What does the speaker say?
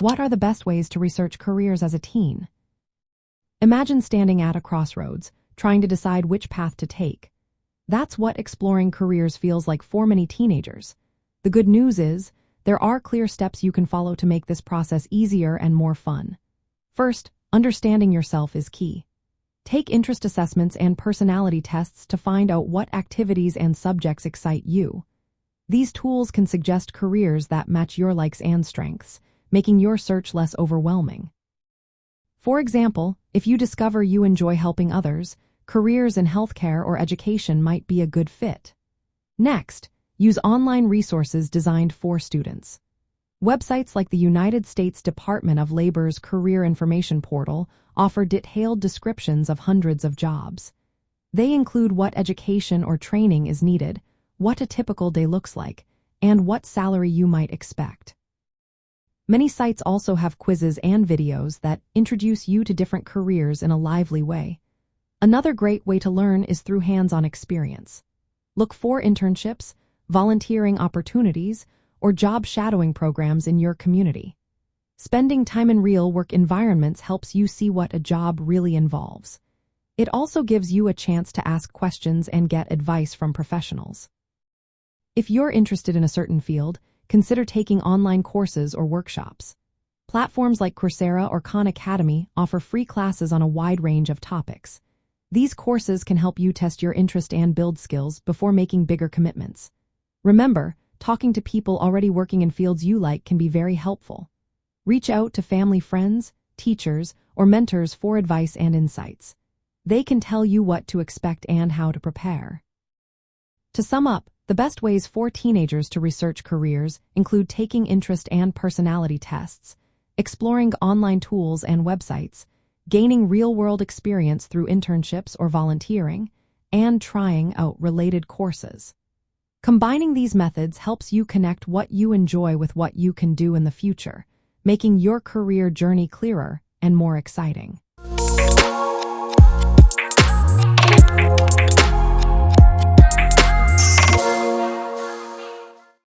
What are the best ways to research careers as a teen? Imagine standing at a crossroads, trying to decide which path to take. That's what exploring careers feels like for many teenagers. The good news is, there are clear steps you can follow to make this process easier and more fun. First, understanding yourself is key. Take interest assessments and personality tests to find out what activities and subjects excite you. These tools can suggest careers that match your likes and strengths, making your search less overwhelming. For example, if you discover you enjoy helping others, careers in healthcare or education might be a good fit. Next, use online resources designed for students. Websites like the United States Department of Labor's Career Information Portal offer detailed descriptions of hundreds of jobs. They include what education or training is needed, what a typical day looks like, and what salary you might expect. Many sites also have quizzes and videos that introduce you to different careers in a lively way. Another great way to learn is through hands-on experience. Look for internships, volunteering opportunities, or job shadowing programs in your community. Spending time in real-work environments helps you see what a job really involves. It also gives you a chance to ask questions and get advice from professionals. If you're interested in a certain field, consider taking online courses or workshops. Platforms like Coursera or Khan Academy offer free classes on a wide range of topics. These courses can help you test your interest and build skills before making bigger commitments. Remember, talking to people already working in fields you like can be very helpful. Reach out to family friends, teachers, or mentors for advice and insights. They can tell you what to expect and how to prepare. To sum up, the best ways for teenagers to research careers include taking interest and personality tests, exploring online tools and websites, gaining real-world experience through internships or volunteering, and trying out related courses. Combining these methods helps you connect what you enjoy with what you can do in the future, making your career journey clearer and more exciting.